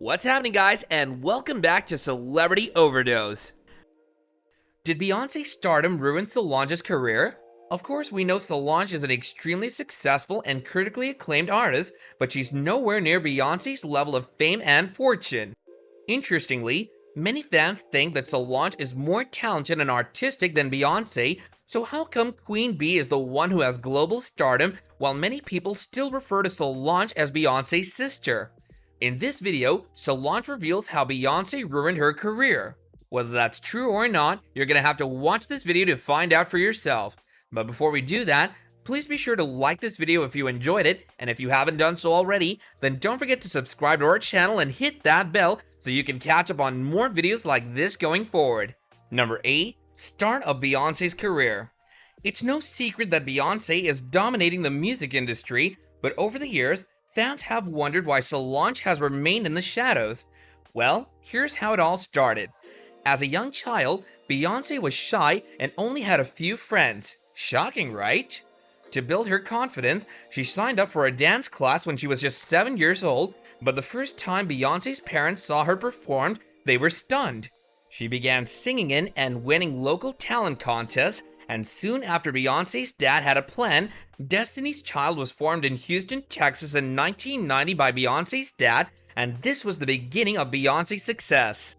What's happening, guys, and welcome back to Celebrity Overdose. Did Beyonce's stardom ruin Solange's career? Of course, we know Solange is an extremely successful and critically acclaimed artist, but she's nowhere near Beyonce's level of fame and fortune. Interestingly, many fans think that Solange is more talented and artistic than Beyonce, so how come Queen Bee is the one who has global stardom while many people still refer to Solange as Beyonce's sister? In this video, Solange reveals how Beyonce ruined her career. Whether that's true or not, you're gonna have to watch this video to find out for yourself. But before we do that, please be sure to like this video if you enjoyed it, and if you haven't done so already, then don't forget to subscribe to our channel and hit that bell so you can catch up on more videos like this going forward. Number 8. Start of Beyonce's career. It's no secret that Beyonce is dominating the music industry, but over the years, fans have wondered why Solange has remained in the shadows. Well, here's how it all started. As a young child, Beyonce was shy and only had a few friends. Shocking, right? To build her confidence, she signed up for a dance class when she was just 7 years old, but the first time Beyonce's parents saw her perform, they were stunned. She began singing in and winning local talent contests, and soon after Beyonce's dad had a plan, Destiny's Child was formed in Houston, Texas in 1990 by Beyonce's dad, and this was the beginning of Beyonce's success.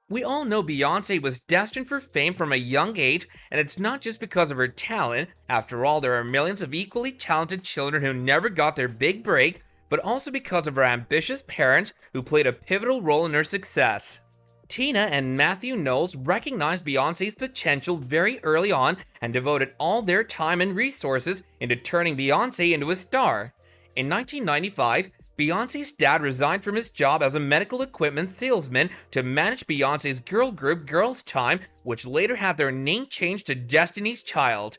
We all know Beyonce was destined for fame from a young age, and it's not just because of her talent. After all, there are millions of equally talented children who never got their big break, but also because of her ambitious parents who played a pivotal role in her success. Tina and Matthew Knowles recognized Beyonce's potential very early on and devoted all their time and resources into turning Beyonce into a star. In 1995, Beyonce's dad resigned from his job as a medical equipment salesman to manage Beyonce's girl group Girls Tyme, which later had their name changed to Destiny's Child.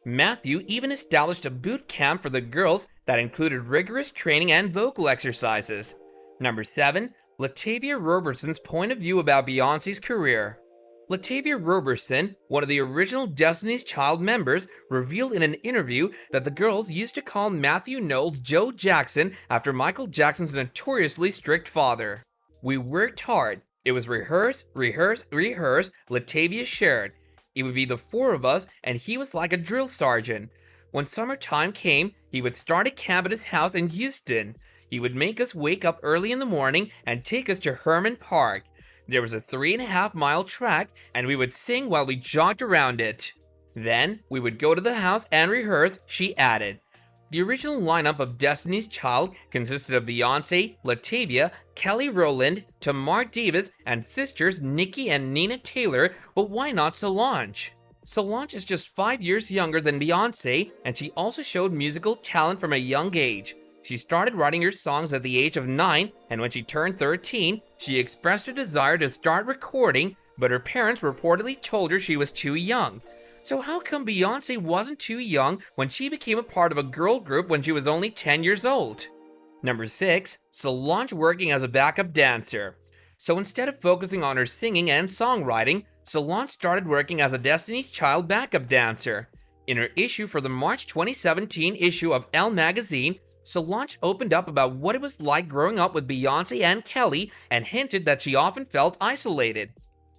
Matthew even established a boot camp for the girls that included rigorous training and vocal exercises. Number 7. Latavia Roberson's point of view about Beyonce's career. Latavia Roberson, one of the original Destiny's Child members, revealed in an interview that the girls used to call Matthew Knowles Joe Jackson after Michael Jackson's notoriously strict father. "We worked hard. It was rehearse, rehearse, rehearse," Latavia shared. "It would be the four of us, and he was like a drill sergeant. When summertime came, he would start a camp at his house in Houston. He would make us wake up early in the morning and take us to Herman Park. There was a 3.5-mile track, and we would sing while we jogged around it. Then, we would go to the house and rehearse," she added. The original lineup of Destiny's Child consisted of Beyonce, Latavia, Kelly Rowland, Tamar Davis, and sisters Nikki and Nina Taylor, but why not Solange? Solange is just 5 years younger than Beyonce, and she also showed musical talent from a young age. She started writing her songs at the age of 9, and when she turned 13, she expressed a desire to start recording, but her parents reportedly told her she was too young. So how come Beyonce wasn't too young when she became a part of a girl group when she was only 10 years old? Number 6. Solange working as a backup dancer. So instead of focusing on her singing and songwriting, Solange started working as a Destiny's Child backup dancer. In her issue for the March 2017 issue of Elle magazine, Solange opened up about what it was like growing up with Beyonce and Kelly and hinted that she often felt isolated.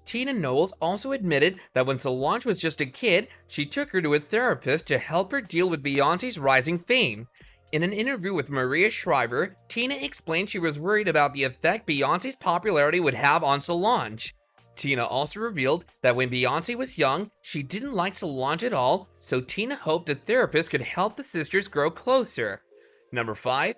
Tina Knowles also admitted that when Solange was just a kid, she took her to a therapist to help her deal with Beyonce's rising fame. In an interview with Maria Shriver, Tina explained she was worried about the effect Beyonce's popularity would have on Solange. Tina also revealed that when Beyonce was young, she didn't like Solange at all, so Tina hoped a therapist could help the sisters grow closer. Number 5.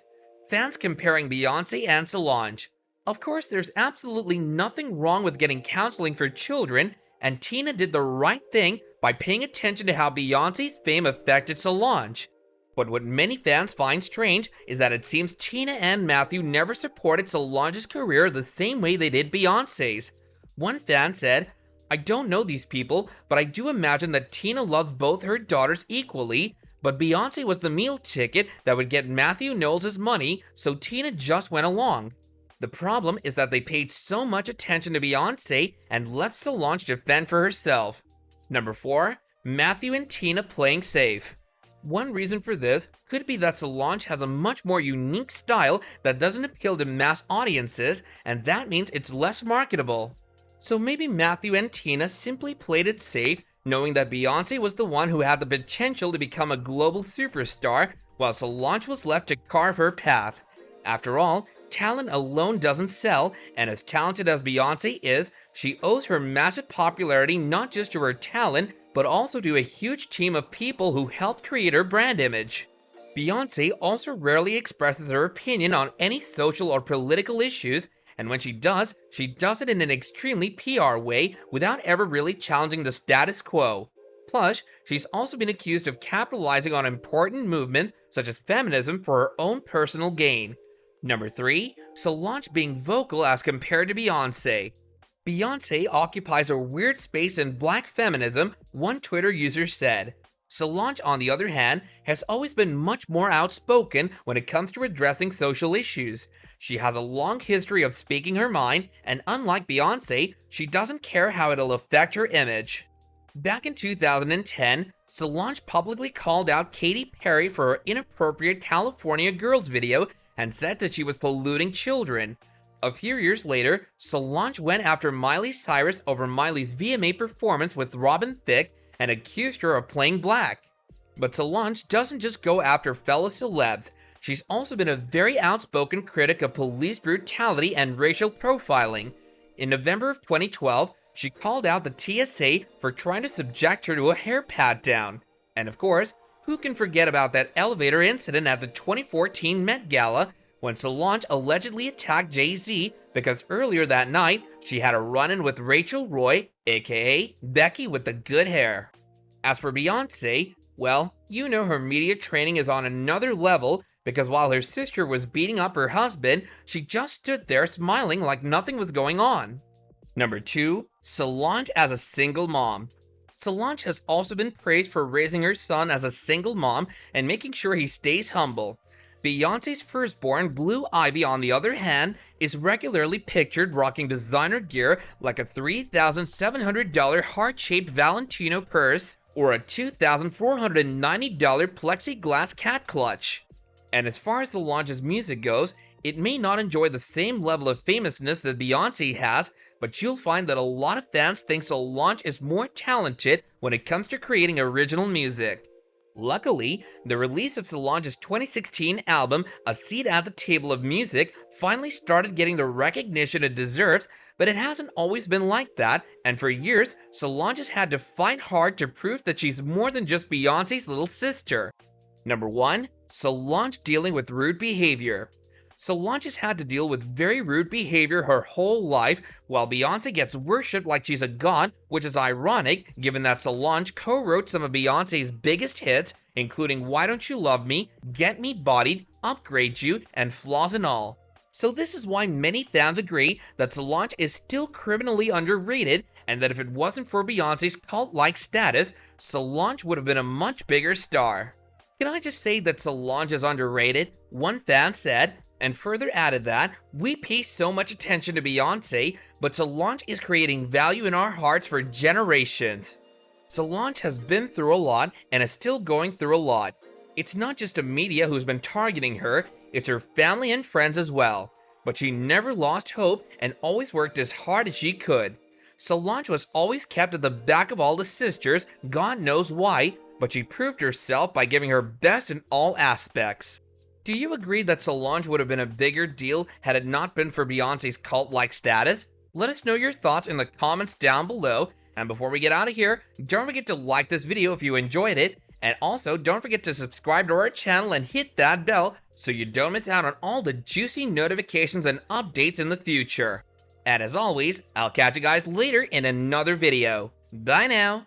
Fans comparing Beyonce and Solange. Of course, there's absolutely nothing wrong with getting counseling for children, and Tina did the right thing by paying attention to how Beyonce's fame affected Solange. But what many fans find strange is that it seems Tina and Matthew never supported Solange's career the same way they did Beyonce's. One fan said, "I don't know these people, but I do imagine that Tina loves both her daughters equally, but Beyonce was the meal ticket that would get Matthew Knowles' money, so Tina just went along." The problem is that they paid so much attention to Beyonce and left Solange to fend for herself. Number 4. Matthew and Tina playing safe. One reason for this could be that Solange has a much more unique style that doesn't appeal to mass audiences, and that means it's less marketable. So maybe Matthew and Tina simply played it safe, knowing that Beyonce was the one who had the potential to become a global superstar, while Solange was left to carve her path. After all, talent alone doesn't sell, and as talented as Beyonce is, she owes her massive popularity not just to her talent, but also to a huge team of people who helped create her brand image. Beyonce also rarely expresses her opinion on any social or political issues, and when she does it in an extremely PR way without ever really challenging the status quo. Plus, she's also been accused of capitalizing on important movements such as feminism for her own personal gain. Number 3, Solange being vocal as compared to Beyonce. Beyonce occupies a weird space in black feminism, one Twitter user said. Solange, on the other hand, has always been much more outspoken when it comes to addressing social issues. She has a long history of speaking her mind, and unlike Beyonce, she doesn't care how it'll affect her image. Back in 2010, Solange publicly called out Katy Perry for her inappropriate California Girls video and said that she was polluting children. A few years later, Solange went after Miley Cyrus over Miley's VMA performance with Robin Thicke and accused her of playing black. But Solange doesn't just go after fellow celebs. She's also been a very outspoken critic of police brutality and racial profiling. In November of 2012, she called out the TSA for trying to subject her to a hair pat-down. And of course, who can forget about that elevator incident at the 2014 Met Gala when Solange allegedly attacked Jay-Z because earlier that night, she had a run-in with Rachel Roy, aka Becky with the good hair. As for Beyonce, well, you know her media training is on another level because while her sister was beating up her husband, she just stood there smiling like nothing was going on. Number 2, Solange as a single mom. Solange has also been praised for raising her son as a single mom and making sure he stays humble. Beyonce's firstborn, Blue Ivy, on the other hand, is regularly pictured rocking designer gear like a $3,700 heart-shaped Valentino purse or a $2,490 plexiglass cat clutch. And as far as Solange's music goes, it may not enjoy the same level of famousness that Beyonce has, but you'll find that a lot of fans think Solange is more talented when it comes to creating original music. Luckily, the release of Solange's 2016 album, A Seat at the Table of Music, finally started getting the recognition it deserves, but it hasn't always been like that, and for years, Solange has had to fight hard to prove that she's more than just Beyonce's little sister. Number 1, Solange dealing with rude behavior. Solange has had to deal with very rude behavior her whole life, while Beyonce gets worshipped like she's a god, which is ironic given that Solange co-wrote some of Beyonce's biggest hits, including Why Don't You Love Me, Get Me Bodied, Upgrade You, and Flaws and All. So this is why many fans agree that Solange is still criminally underrated, and that if it wasn't for Beyonce's cult-like status, Solange would have been a much bigger star. Can I just say that Solange is underrated? One fan said, and further added that, we pay so much attention to Beyonce, but Solange is creating value in our hearts for generations. Solange has been through a lot and is still going through a lot. It's not just the media who's been targeting her, it's her family and friends as well. But she never lost hope and always worked as hard as she could. Solange was always kept at the back of all the sisters, God knows why, but she proved herself by giving her best in all aspects. Do you agree that Solange would have been a bigger deal had it not been for Beyonce's cult-like status? Let us know your thoughts in the comments down below, and before we get out of here, don't forget to like this video if you enjoyed it, and also don't forget to subscribe to our channel and hit that bell so you don't miss out on all the juicy notifications and updates in the future. And as always, I'll catch you guys later in another video. Bye now.